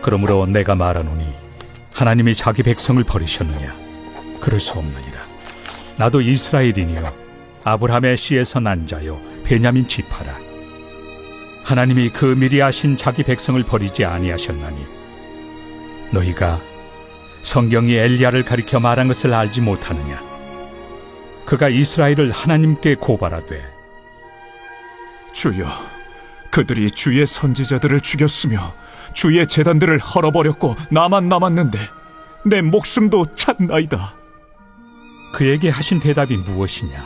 그러므로 내가 말하노니 하나님이 자기 백성을 버리셨느냐? 그럴 수 없느니라. 나도 이스라엘이니요 아브라함의 씨에서 난 자요 베냐민 지파라. 하나님이 그 미리 아신 자기 백성을 버리지 아니하셨나니 너희가 성경이 엘리야를 가리켜 말한 것을 알지 못하느냐? 그가 이스라엘을 하나님께 고발하되 주여, 그들이 주의 선지자들을 죽였으며 주의 제단들을 헐어버렸고 나만 남았는데 내 목숨도 찼나이다. 그에게 하신 대답이 무엇이냐?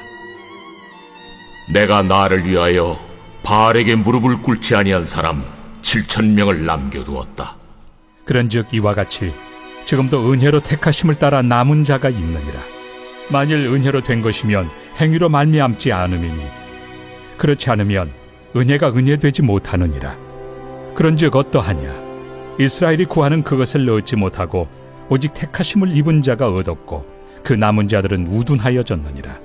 내가 나를 위하여 바알에게 무릎을 꿇지 아니한 사람 7,000명을 남겨두었다. 그런즉 이와 같이 지금도 은혜로 택하심을 따라 남은 자가 있느니라. 만일 은혜로 된 것이면 행위로 말미암지 않음이니 그렇지 않으면 은혜가 은혜되지 못하느니라. 그런즉 어떠하냐? 이스라엘이 구하는 그것을 얻지 못하고 오직 택하심을 입은 자가 얻었고 그 남은 자들은 우둔하여졌느니라.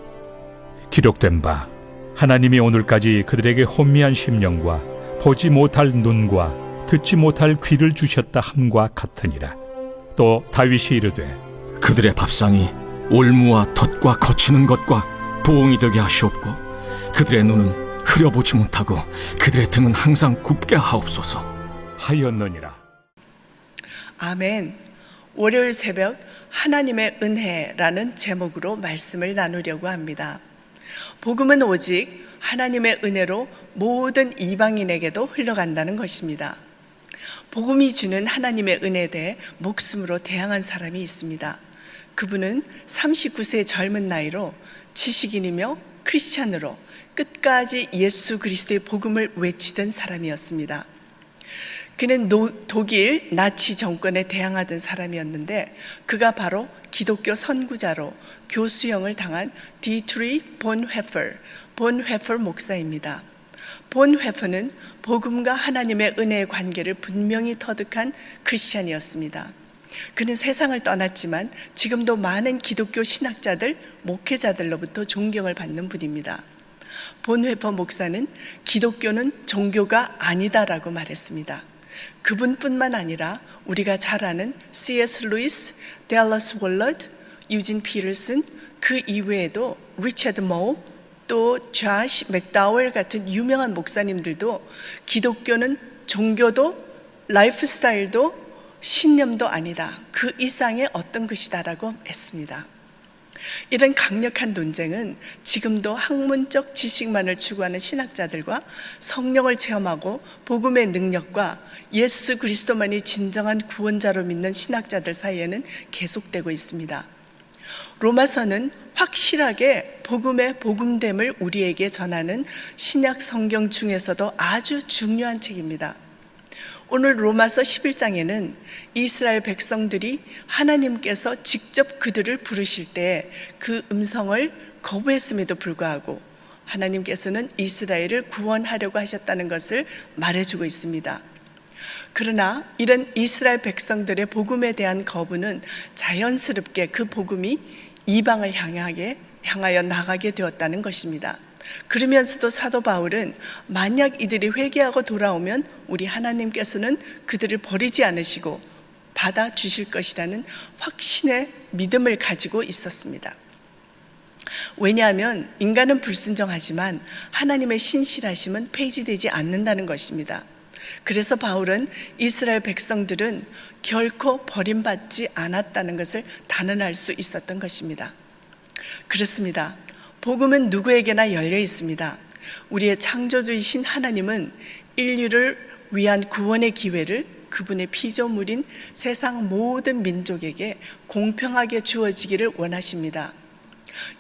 기록된 바 하나님이 오늘까지 그들에게 혼미한 심령과 보지 못할 눈과 듣지 못할 귀를 주셨다 함과 같으니라. 또 다윗이 이르되 그들의 밥상이 올무와 덫과 거치는 것과 부엉이 되게 하시옵고 그들의 눈은 흐려보지 못하고 그들의 등은 항상 굽게 하옵소서 하였느니라. 아멘. 월요일 새벽 하나님의 은혜라는 제목으로 말씀을 나누려고 합니다. 복음은 오직 하나님의 은혜로 모든 이방인에게도 흘러간다는 것입니다. 복음이 주는 하나님의 은혜에 대해 목숨으로 대항한 사람이 있습니다. 그분은 39세 젊은 나이로 지식인이며 크리스찬으로 끝까지 예수 그리스도의 복음을 외치던 사람이었습니다. 그는 독일 나치 정권에 대항하던 사람이었는데 그가 바로 기독교 선구자로 교수형을 당한 디트리 본 회퍼 목사입니다. 본 회퍼는 복음과 하나님의 은혜의 관계를 분명히 터득한 크리스찬이었습니다. 그는 세상을 떠났지만 지금도 많은 기독교 신학자들, 목회자들로부터 존경을 받는 분입니다. 본 회퍼 목사는 기독교는 종교가 아니다라고 말했습니다. 그분뿐만 아니라 우리가 잘 아는 C.S. 루이스, 댈러스 월러드, 유진 피터슨, 그 이외에도 리처드 모우, 또 조시 맥다웰 같은 유명한 목사님들도 기독교는 종교도 라이프 스타일도 신념도 아니다, 그 이상의 어떤 것이다라고 했습니다. 이런 강력한 논쟁은 지금도 학문적 지식만을 추구하는 신학자들과 성령을 체험하고 복음의 능력과 예수 그리스도만이 진정한 구원자로 믿는 신학자들 사이에는 계속되고 있습니다. 로마서는 확실하게 복음의 복음됨을 우리에게 전하는 신약 성경 중에서도 아주 중요한 책입니다. 오늘 로마서 11장에는 이스라엘 백성들이 하나님께서 직접 그들을 부르실 때 그 음성을 거부했음에도 불구하고 하나님께서는 이스라엘을 구원하려고 하셨다는 것을 말해주고 있습니다. 그러나 이런 이스라엘 백성들의 복음에 대한 거부는 자연스럽게 그 복음이 이방을 향하여 나가게 되었다는 것입니다. 그러면서도 사도 바울은 만약 이들이 회개하고 돌아오면 우리 하나님께서는 그들을 버리지 않으시고 받아주실 것이라는 확신의 믿음을 가지고 있었습니다. 왜냐하면 인간은 불순종하지만 하나님의 신실하심은 폐지되지 않는다는 것입니다. 그래서 바울은 이스라엘 백성들은 결코 버림받지 않았다는 것을 단언할 수 있었던 것입니다. 그렇습니다. 복음은 누구에게나 열려 있습니다. 우리의 창조주이신 하나님은 인류를 위한 구원의 기회를 그분의 피조물인 세상 모든 민족에게 공평하게 주어지기를 원하십니다.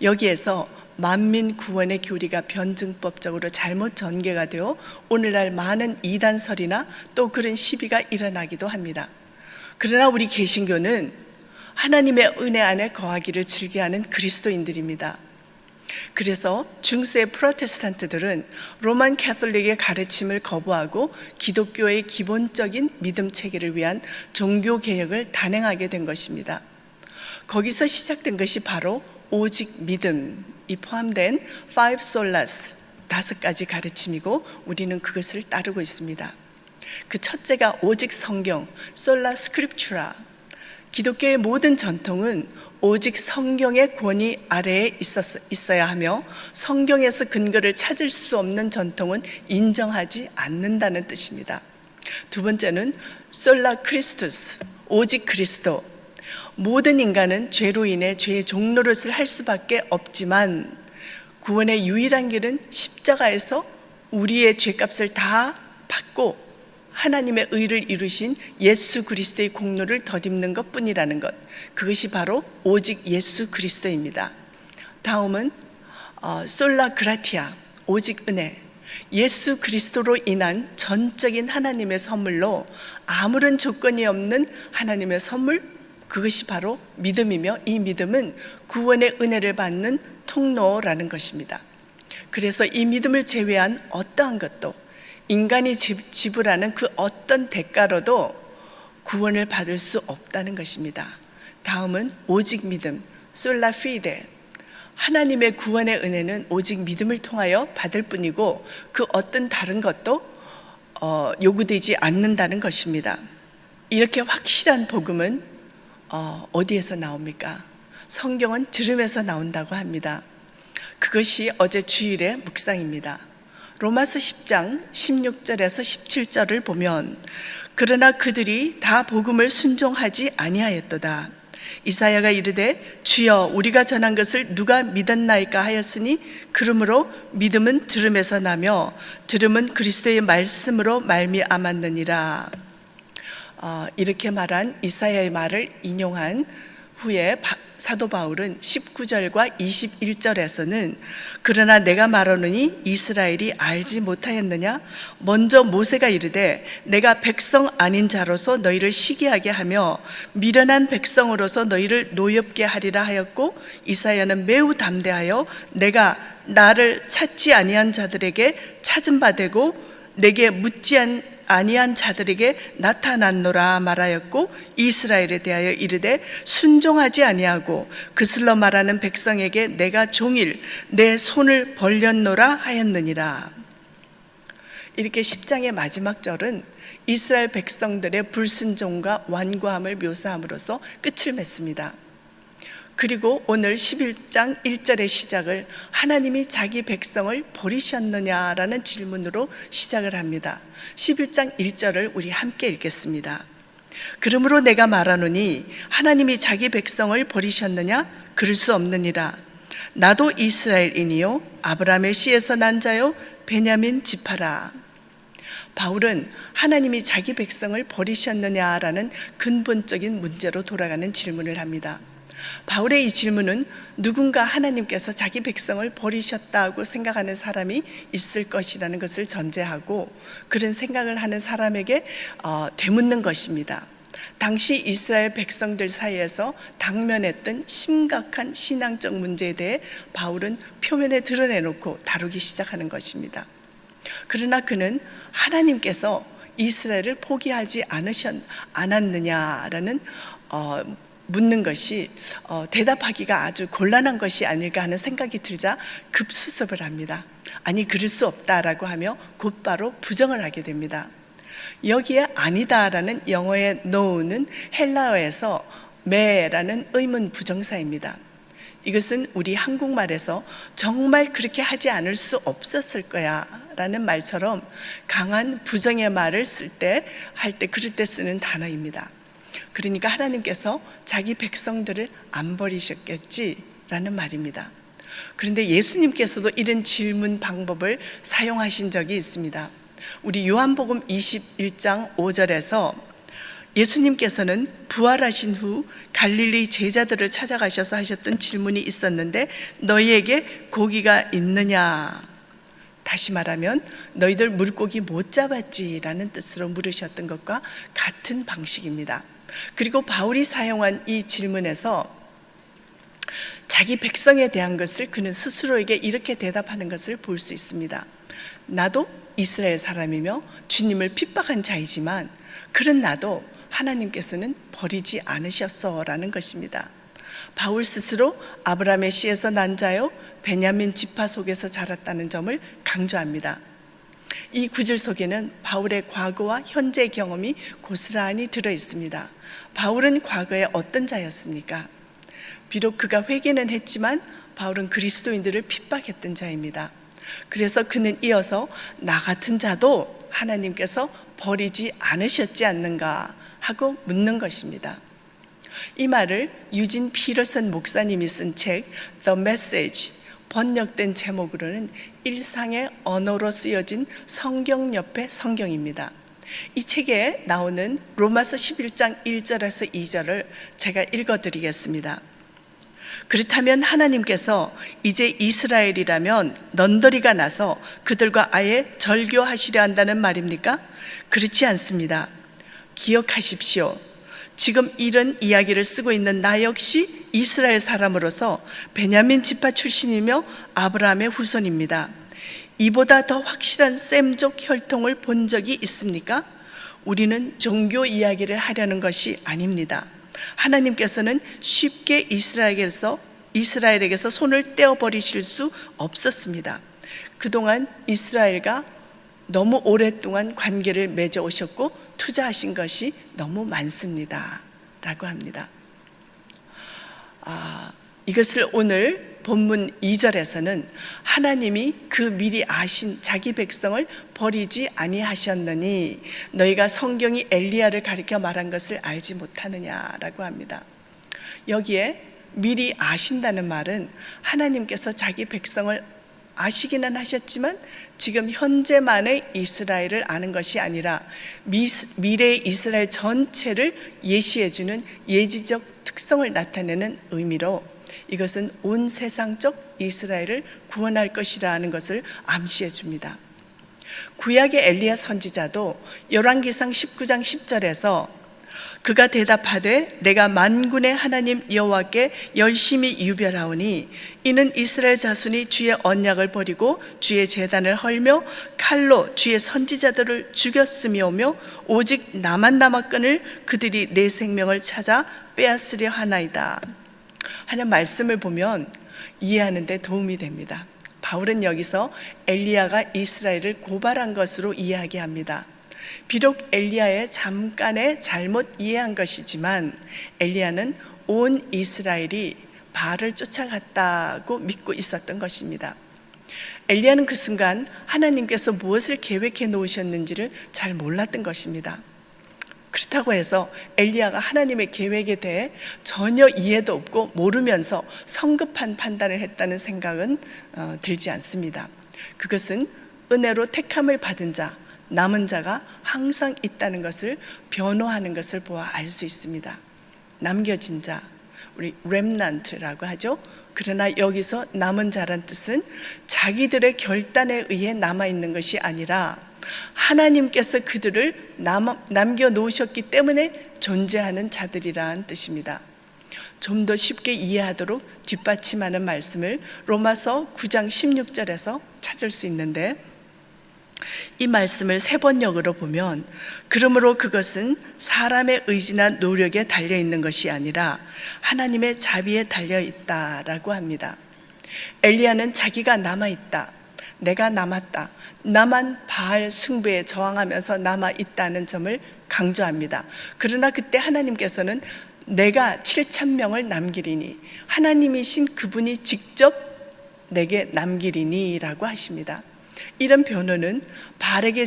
여기에서 만민 구원의 교리가 변증법적으로 잘못 전개가 되어 오늘날 많은 이단설이나 또 그런 시비가 일어나기도 합니다. 그러나 우리 개신교는 하나님의 은혜 안에 거하기를 즐겨하는 그리스도인들입니다. 그래서 중세 프로테스탄트들은 로만 캐톨릭의 가르침을 거부하고 기독교의 기본적인 믿음 체계를 위한 종교 개혁을 단행하게 된 것입니다. 거기서 시작된 것이 바로 오직 믿음이 포함된 Five Solas, 5가지 가르침이고 우리는 그것을 따르고 있습니다. 그 첫째가 오직 성경, 솔라 스크립추라. 기독교의 모든 전통은 오직 성경의 권위 아래에 있어야 하며 성경에서 근거를 찾을 수 없는 전통은 인정하지 않는다는 뜻입니다. 두 번째는 솔라 크리스투스, 오직 그리스도. 모든 인간은 죄로 인해 죄의 종노릇을 할 수밖에 없지만 구원의 유일한 길은 십자가에서 우리의 죄값을 다 받고 하나님의 의를 이루신 예수 그리스도의 공로를 덧입는 것뿐이라는 것, 그것이 바로 오직 예수 그리스도입니다. 다음은 솔라 그라티아, 오직 은혜. 예수 그리스도로 인한 전적인 하나님의 선물로 아무런 조건이 없는 하나님의 선물, 그것이 바로 믿음이며 이 믿음은 구원의 은혜를 받는 통로라는 것입니다. 그래서 이 믿음을 제외한 어떠한 것도 인간이 지불하는 그 어떤 대가로도 구원을 받을 수 없다는 것입니다. 다음은 오직 믿음, 솔라 피데. 하나님의 구원의 은혜는 오직 믿음을 통하여 받을 뿐이고 그 어떤 다른 것도 요구되지 않는다는 것입니다. 이렇게 확실한 복음은 어디에서 나옵니까? 성경은 들음에서 나온다고 합니다. 그것이 어제 주일의 묵상입니다. 로마서 10장 16절에서 17절을 보면 그러나 그들이 다 복음을 순종하지 아니하였도다. 이사야가 이르되 주여 우리가 전한 것을 누가 믿었나이까 하였으니 그러므로 믿음은 들음에서 나며 들음은 그리스도의 말씀으로 말미암았느니라. 이렇게 말한 이사야의 말을 인용한 후에 사도 바울은 19절과 21절에서는 그러나 내가 말하노니 이스라엘이 알지 못하였느냐? 먼저 모세가 이르되 내가 백성 아닌 자로서 너희를 시기하게 하며 미련한 백성으로서 너희를 노엽게 하리라 하였고, 이사야는 매우 담대하여 내가 나를 찾지 아니한 자들에게 찾은 바 되고 내게 묻지 아니한 자들에게 나타났노라 말하였고, 이스라엘에 대하여 이르되 순종하지 아니하고 그슬로 말하는 백성에게 내가 종일 내 손을 벌렸노라 하였느니라. 이렇게 10장의 마지막 절은 이스라엘 백성들의 불순종과 완고함을 묘사함으로써 끝을 맺습니다. 그리고 오늘 11장 1절의 시작을 하나님이 자기 백성을 버리셨느냐라는 질문으로 시작을 합니다. 11장 1절을 우리 함께 읽겠습니다. 그러므로 내가 말하노니 하나님이 자기 백성을 버리셨느냐? 그럴 수 없느니라. 나도 이스라엘인이요 아브라함의 씨에서 난 자요 베냐민 지파라. 바울은 하나님이 자기 백성을 버리셨느냐라는 근본적인 문제로 돌아가는 질문을 합니다. 바울의 이 질문은 누군가 하나님께서 자기 백성을 버리셨다고 생각하는 사람이 있을 것이라는 것을 전제하고 그런 생각을 하는 사람에게 되묻는 것입니다. 당시 이스라엘 백성들 사이에서 당면했던 심각한 신앙적 문제에 대해 바울은 표면에 드러내놓고 다루기 시작하는 것입니다. 그러나 그는 하나님께서 이스라엘을 포기하지 않았느냐라는 묻는 것이 대답하기가 아주 곤란한 것이 아닐까 하는 생각이 들자 급수습을 합니다. 아니 그럴 수 없다라고 하며 곧바로 부정을 하게 됩니다. 여기에 아니다라는 영어의 no는 헬라어에서 매라는 의문 부정사입니다. 이것은 우리 한국말에서 정말 그렇게 하지 않을 수 없었을 거야 라는 말처럼 강한 부정의 말을 할 때 그럴 때 쓰는 단어입니다. 그러니까 하나님께서 자기 백성들을 안 버리셨겠지라는 말입니다. 그런데 예수님께서도 이런 질문 방법을 사용하신 적이 있습니다. 우리 요한복음 21장 5절에서 예수님께서는 부활하신 후 갈릴리 제자들을 찾아가셔서 하셨던 질문이 있었는데 너희에게 고기가 있느냐? 다시 말하면 너희들 물고기 못 잡았지라는 뜻으로 물으셨던 것과 같은 방식입니다. 그리고 바울이 사용한 이 질문에서 자기 백성에 대한 것을 그는 스스로에게 이렇게 대답하는 것을 볼 수 있습니다. 나도 이스라엘 사람이며 주님을 핍박한 자이지만 그런 나도 하나님께서는 버리지 않으셨어라는 것입니다. 바울 스스로 아브라함의 씨에서 난 자요 베냐민 지파 속에서 자랐다는 점을 강조합니다. 이 구절 속에는 바울의 과거와 현재 경험이 고스란히 들어 있습니다. 바울은 과거에 어떤 자였습니까? 비록 그가 회개는 했지만 바울은 그리스도인들을 핍박했던 자입니다. 그래서 그는 이어서 나 같은 자도 하나님께서 버리지 않으셨지 않는가 하고 묻는 것입니다. 이 말을 유진 피터슨 목사님이 쓴 책 The Message, 번역된 제목으로는 일상의 언어로 쓰여진 성경 옆의 성경입니다. 이 책에 나오는 로마서 11장 1절에서 2절을 제가 읽어드리겠습니다. 그렇다면 하나님께서 이제 이스라엘이라면 넌더리가 나서 그들과 아예 절교하시려 한다는 말입니까? 그렇지 않습니다. 기억하십시오. 지금 이런 이야기를 쓰고 있는 나 역시 이스라엘 사람으로서 베냐민 지파 출신이며 아브라함의 후손입니다. 이보다 더 확실한 셈족 혈통을 본 적이 있습니까? 우리는 종교 이야기를 하려는 것이 아닙니다. 하나님께서는 쉽게 이스라엘에게서 손을 떼어버리실 수 없었습니다. 그동안 이스라엘과 너무 오랫동안 관계를 맺어 오셨고 투자하신 것이 너무 많습니다 라고 합니다. 이것을 오늘 본문 2절에서는 하나님이 그 미리 아신 자기 백성을 버리지 아니하셨느니 너희가 성경이 엘리야를 가리켜 말한 것을 알지 못하느냐라고 합니다. 여기에 미리 아신다는 말은 하나님께서 자기 백성을 아시기는 하셨지만 지금 현재만의 이스라엘을 아는 것이 아니라 미래의 이스라엘 전체를 예시해주는 예지적 특성을 나타내는 의미로 이것은 온 세상적 이스라엘을 구원할 것이라는 것을 암시해 줍니다. 구약의 엘리야 선지자도 열왕기상 19장 10절에서 그가 대답하되 내가 만군의 하나님 여호와께 열심히 유별하오니 이는 이스라엘 자손이 주의 언약을 버리고 주의 제단을 헐며 칼로 주의 선지자들을 죽였으며오며 오직 나만 남았거늘 그들이 내 생명을 찾아 빼앗으려 하나이다 하는 말씀을 보면 이해하는 데 도움이 됩니다. 바울은 여기서 엘리야가 이스라엘을 고발한 것으로 이야기합니다. 비록 엘리야의 잠깐의 잘못 이해한 것이지만 엘리야는 온 이스라엘이 바알을 쫓아갔다고 믿고 있었던 것입니다. 엘리야는 그 순간 하나님께서 무엇을 계획해 놓으셨는지를 잘 몰랐던 것입니다. 그렇다고 해서 엘리야가 하나님의 계획에 대해 전혀 이해도 없고 모르면서 성급한 판단을 했다는 생각은 들지 않습니다. 그것은 은혜로 택함을 받은 자, 남은 자가 항상 있다는 것을 변호하는 것을 보아 알 수 있습니다. 남겨진 자, 우리 렘넌트라고 하죠. 그러나 여기서 남은 자란 뜻은 자기들의 결단에 의해 남아있는 것이 아니라 하나님께서 그들을 남겨놓으셨기 때문에 존재하는 자들이라는 뜻입니다. 좀 더 쉽게 이해하도록 뒷받침하는 말씀을 로마서 9장 16절에서 찾을 수 있는데 이 말씀을 세 번역으로 보면 그러므로 그것은 사람의 의지나 노력에 달려있는 것이 아니라 하나님의 자비에 달려있다라고 합니다. 엘리야는 자기가 남아있다, 내가 남았다, 나만 바알 숭배에 저항하면서 남아있다는 점을 강조합니다. 그러나 그때 하나님께서는 내가 7,000명을 남기리니 하나님이신 그분이 직접 내게 남기리니 라고 하십니다. 이런 변호는 바알에게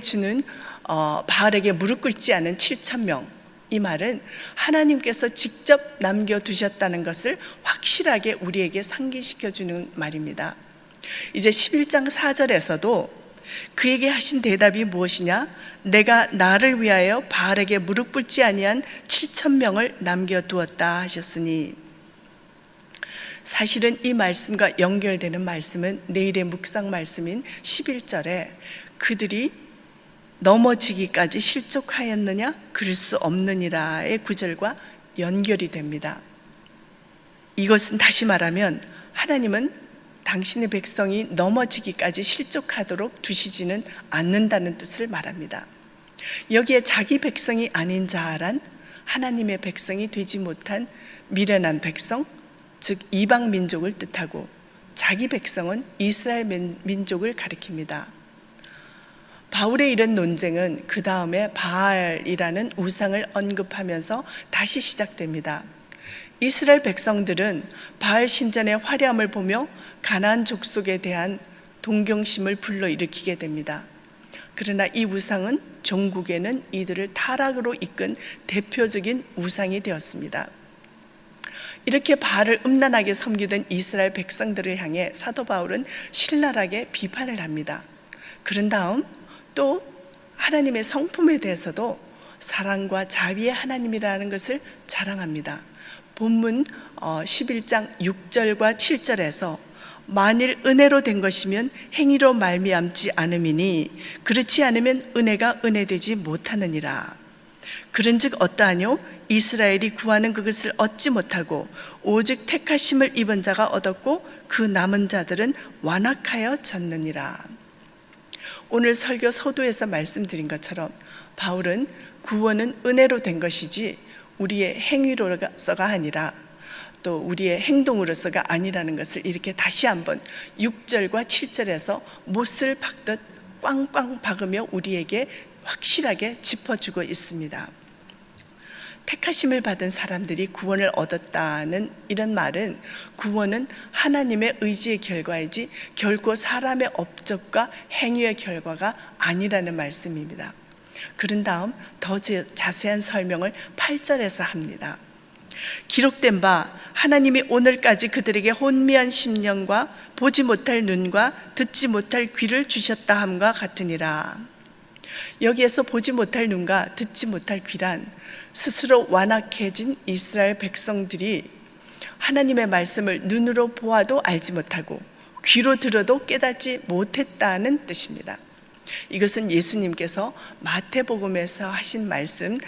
무릎 꿇지 않은 7,000명, 이 말은 하나님께서 직접 남겨두셨다는 것을 확실하게 우리에게 상기시켜주는 말입니다. 이제 11장 4절에서도 그에게 하신 대답이 무엇이냐? 내가 나를 위하여 바알에게 무릎 꿇지 아니한 7,000명을 남겨두었다 하셨으니, 사실은 이 말씀과 연결되는 말씀은 내일의 묵상 말씀인 11절에 그들이 넘어지기까지 실족하였느냐? 그럴 수 없느니라의 구절과 연결이 됩니다. 이것은 다시 말하면 하나님은 당신의 백성이 넘어지기까지 실족하도록 두시지는 않는다는 뜻을 말합니다. 여기에 자기 백성이 아닌 자란 하나님의 백성이 되지 못한 미련한 백성, 즉 이방 민족을 뜻하고 자기 백성은 이스라엘 민족을 가리킵니다. 바울의 이런 논쟁은 그 다음에 바알이라는 우상을 언급하면서 다시 시작됩니다. 이스라엘 백성들은 바알 신전의 화려함을 보며 가나안 족속에 대한 동경심을 불러일으키게 됩니다. 그러나 이 우상은 종국에는 이들을 타락으로 이끈 대표적인 우상이 되었습니다. 이렇게 바알을 음란하게 섬기던 이스라엘 백성들을 향해 사도 바울은 신랄하게 비판을 합니다. 그런 다음 또 하나님의 성품에 대해서도 사랑과 자비의 하나님이라는 것을 자랑합니다. 본문 11장 6절과 7절에서 만일 은혜로 된 것이면 행위로 말미암지 않음이니 그렇지 않으면 은혜가 은혜되지 못하느니라. 그런즉 어떠하뇨? 이스라엘이 구하는 그것을 얻지 못하고 오직 택하심을 입은 자가 얻었고 그 남은 자들은 완악하여 졌느니라. 오늘 설교 서두에서 말씀드린 것처럼 바울은 구원은 은혜로 된 것이지 우리의 행위로서가 아니라 또 우리의 행동으로서가 아니라는 것을 이렇게 다시 한번 6절과 7절에서 못을 박듯 꽝꽝 박으며 우리에게 확실하게 짚어주고 있습니다. 택하심을 받은 사람들이 구원을 얻었다는 이런 말은 구원은 하나님의 의지의 결과이지 결코 사람의 업적과 행위의 결과가 아니라는 말씀입니다. 그런 다음 더 자세한 설명을 8절에서 합니다. 기록된 바 하나님이 오늘까지 그들에게 혼미한 심령과 보지 못할 눈과 듣지 못할 귀를 주셨다 함과 같으니라. 여기에서 보지 못할 눈과 듣지 못할 귀란 스스로 완악해진 이스라엘 백성들이 하나님의 말씀을 눈으로 보아도 알지 못하고 귀로 들어도 깨닫지 못했다는 뜻입니다. 이것은 예수님께서 마태복음에서 하신 말씀,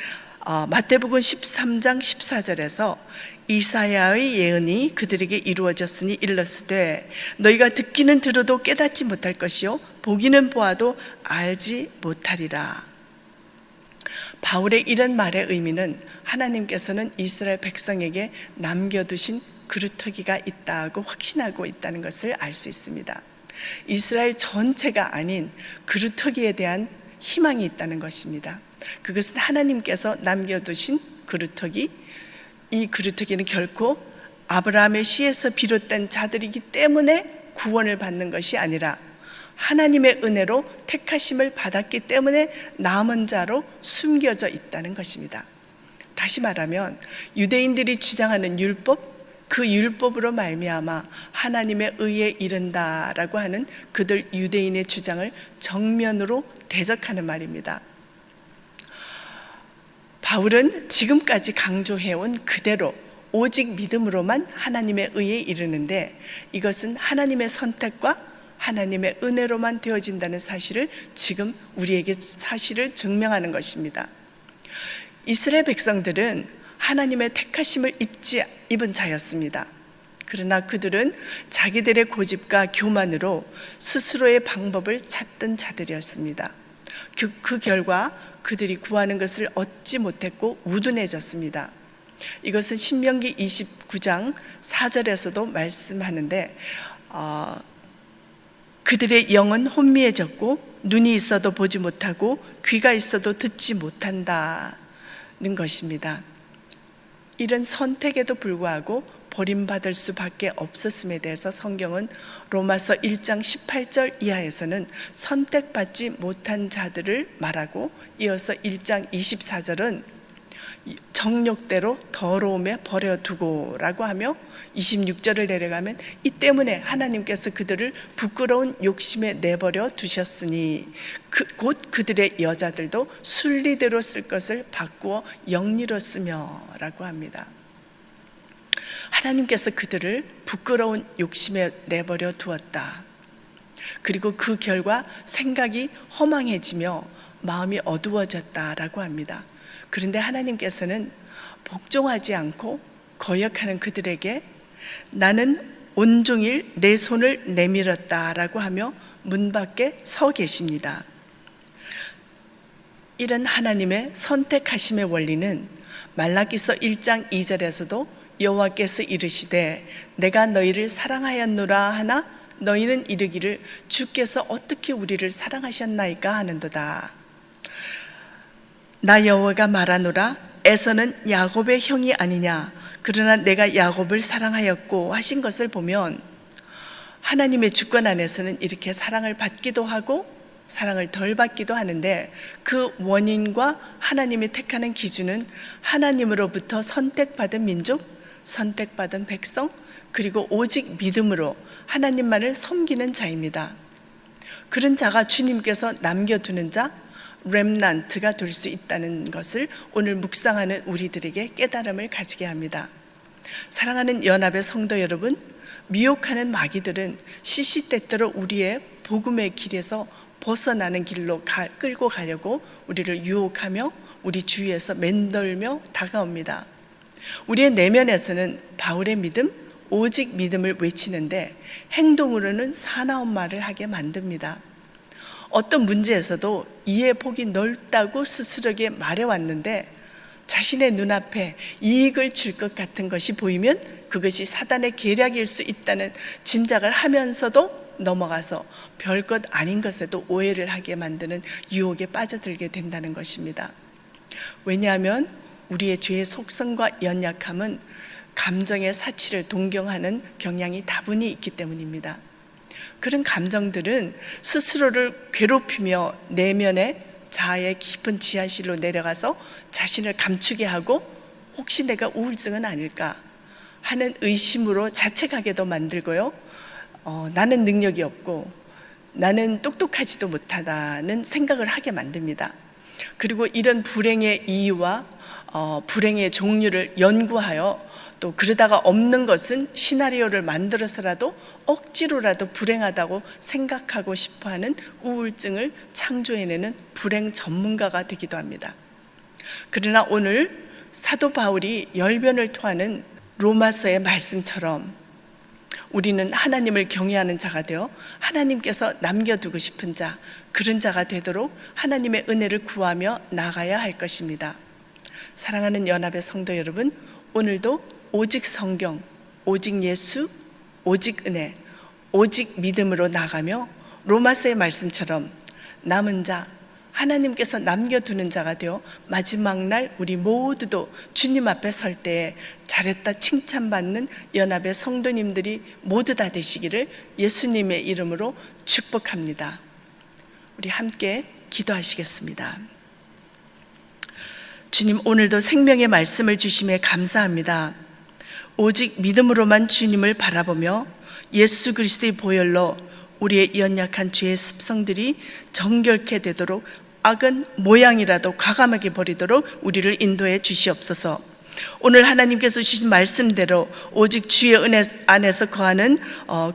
마태복음 13장 14절에서 이사야의 예언이 그들에게 이루어졌으니 일렀으되 너희가 듣기는 들어도 깨닫지 못할 것이요 보기는 보아도 알지 못하리라. 바울의 이런 말의 의미는 하나님께서는 이스라엘 백성에게 남겨두신 그루터기가 있다고 확신하고 있다는 것을 알 수 있습니다. 이스라엘 전체가 아닌 그루터기에 대한 희망이 있다는 것입니다. 그것은 하나님께서 남겨두신 그루터기, 이 그루터기는 결코 아브라함의 씨에서 비롯된 자들이기 때문에 구원을 받는 것이 아니라 하나님의 은혜로 택하심을 받았기 때문에 남은 자로 숨겨져 있다는 것입니다. 다시 말하면 유대인들이 주장하는 율법, 그 율법으로 말미암아 하나님의 의에 이른다라고 하는 그들 유대인의 주장을 정면으로 대적하는 말입니다. 바울은 지금까지 강조해온 그대로 오직 믿음으로만 하나님의 의에 이르는데 이것은 하나님의 선택과 하나님의 은혜로만 되어진다는 사실을 지금 우리에게 사실을 증명하는 것입니다. 이스라엘 백성들은 하나님의 택하심을 입은 자였습니다. 그러나 그들은 자기들의 고집과 교만으로 스스로의 방법을 찾던 자들이었습니다. 그 결과 그들이 구하는 것을 얻지 못했고 우둔해졌습니다. 이것은 신명기 29장 4절에서도 말씀하는데 그들의 영은 혼미해졌고 눈이 있어도 보지 못하고 귀가 있어도 듣지 못한다는 것입니다. 이런 선택에도 불구하고 버림받을 수밖에 없었음에 대해서 성경은 로마서 1장 18절 이하에서는 선택받지 못한 자들을 말하고 이어서 1장 24절은 정욕대로 더러움에 버려두고 라고 하며 26절을 내려가면 이 때문에 하나님께서 그들을 부끄러운 욕심에 내버려 두셨으니 곧 그들의 여자들도 순리대로 쓸 것을 바꾸어 영리로 쓰며 라고 합니다. 하나님께서 그들을 부끄러운 욕심에 내버려 두었다. 그리고 그 결과 생각이 허망해지며 마음이 어두워졌다라고 합니다. 그런데 하나님께서는 복종하지 않고 거역하는 그들에게 나는 온종일 내 손을 내밀었다라고 하며 문 밖에 서 계십니다. 이런 하나님의 선택하심의 원리는 말라기서 1장 2절에서도 여호와께서 이르시되 내가 너희를 사랑하였노라 하나 너희는 이르기를 주께서 어떻게 우리를 사랑하셨나이까 하는도다. 나 여호와가 말하노라 에서는 야곱의 형이 아니냐 그러나 내가 야곱을 사랑하였고 하신 것을 보면 하나님의 주권 안에서는 이렇게 사랑을 받기도 하고 사랑을 덜 받기도 하는데 그 원인과 하나님이 택하는 기준은 하나님으로부터 선택받은 민족, 선택받은 백성, 그리고 오직 믿음으로 하나님만을 섬기는 자입니다. 그런 자가 주님께서 남겨두는 자, 렘넌트가 될 수 있다는 것을 오늘 묵상하는 우리들에게 깨달음을 가지게 합니다. 사랑하는 연합의 성도 여러분, 미혹하는 마귀들은 시시때때로 우리의 복음의 길에서 벗어나는 길로 끌고 가려고 우리를 유혹하며 우리 주위에서 맴돌며 다가옵니다. 우리의 내면에서는 바울의 믿음, 오직 믿음을 외치는데 행동으로는 사나운 말을 하게 만듭니다. 어떤 문제에서도 이해 폭이 넓다고 스스로에게 말해왔는데 자신의 눈앞에 이익을 줄 것 같은 것이 보이면 그것이 사단의 계략일 수 있다는 짐작을 하면서도 넘어가서 별것 아닌 것에도 오해를 하게 만드는 유혹에 빠져들게 된다는 것입니다. 왜냐하면 우리의 죄의 속성과 연약함은 감정의 사치를 동경하는 경향이 다분히 있기 때문입니다. 그런 감정들은 스스로를 괴롭히며 내면의 자아의 깊은 지하실로 내려가서 자신을 감추게 하고 혹시 내가 우울증은 아닐까 하는 의심으로 자책하게도 만들고요. 나는 능력이 없고 나는 똑똑하지도 못하다는 생각을 하게 만듭니다. 그리고 이런 불행의 이유와 불행의 종류를 연구하여 또 그러다가 없는 것은 시나리오를 만들어서라도 억지로라도 불행하다고 생각하고 싶어하는 우울증을 창조해내는 불행 전문가가 되기도 합니다. 그러나 오늘 사도 바울이 열변을 토하는 로마서의 말씀처럼 우리는 하나님을 경외하는 자가 되어 하나님께서 남겨두고 싶은 자, 그런 자가 되도록 하나님의 은혜를 구하며 나가야 할 것입니다. 사랑하는 연합의 성도 여러분, 오늘도 오직 성경, 오직 예수, 오직 은혜, 오직 믿음으로 나가며 로마서의 말씀처럼 남은 자, 하나님께서 남겨두는 자가 되어 마지막 날 우리 모두도 주님 앞에 설 때에 잘했다 칭찬받는 연합의 성도님들이 모두 다 되시기를 예수님의 이름으로 축복합니다. 우리 함께 기도하시겠습니다. 주님, 오늘도 생명의 말씀을 주심에 감사합니다. 오직 믿음으로만 주님을 바라보며 예수 그리스도의 보혈로 우리의 연약한 죄의 습성들이 정결케 되도록 악은 모양이라도 과감하게 버리도록 우리를 인도해 주시옵소서. 오늘 하나님께서 주신 말씀대로 오직 주의 은혜 안에서 거하는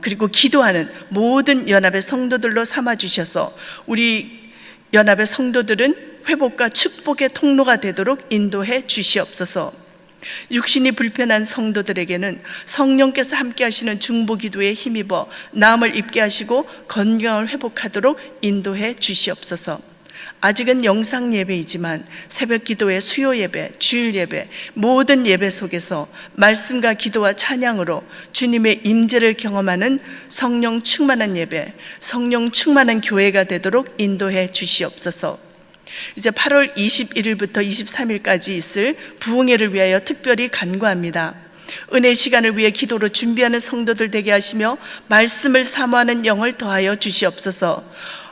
그리고 기도하는 모든 연합의 성도들로 삼아 주셔서 우리 연합의 성도들은 회복과 축복의 통로가 되도록 인도해 주시옵소서. 육신이 불편한 성도들에게는 성령께서 함께 하시는 중보기도에 힘입어 나음을 입게 하시고 건강을 회복하도록 인도해 주시옵소서. 아직은 영상 예배이지만 새벽 기도회, 수요 예배, 주일 예배, 모든 예배 속에서 말씀과 기도와 찬양으로 주님의 임재를 경험하는 성령 충만한 예배, 성령 충만한 교회가 되도록 인도해 주시옵소서. 이제 8월 21일부터 23일까지 있을 부흥회를 위하여 특별히 간구합니다. 은혜 시간을 위해 기도로 준비하는 성도들 되게 하시며 말씀을 사모하는 영을 더하여 주시옵소서.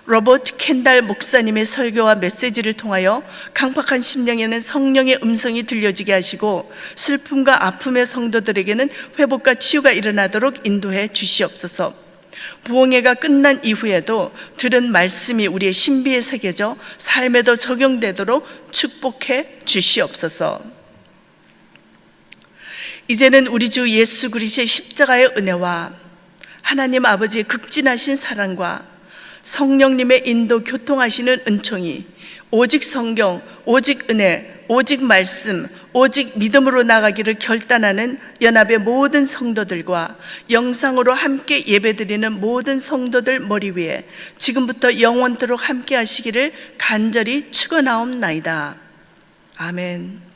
로버트 켄달 목사님의 설교와 메시지를 통하여 강팍한 심령에는 성령의 음성이 들려지게 하시고 슬픔과 아픔의 성도들에게는 회복과 치유가 일어나도록 인도해 주시옵소서. 부흥회가 끝난 이후에도 들은 말씀이 우리의 신비에 새겨져 삶에도 적용되도록 축복해 주시옵소서. 이제는 우리 주 예수 그리스도의 십자가의 은혜와 하나님 아버지의 극진하신 사랑과 성령님의 인도 교통하시는 은총이 오직 성경, 오직 은혜, 오직 말씀, 오직 믿음으로 나가기를 결단하는 연합의 모든 성도들과 영상으로 함께 예배드리는 모든 성도들 머리 위에 지금부터 영원토록 함께 하시기를 간절히 축원하옵나이다. 아멘.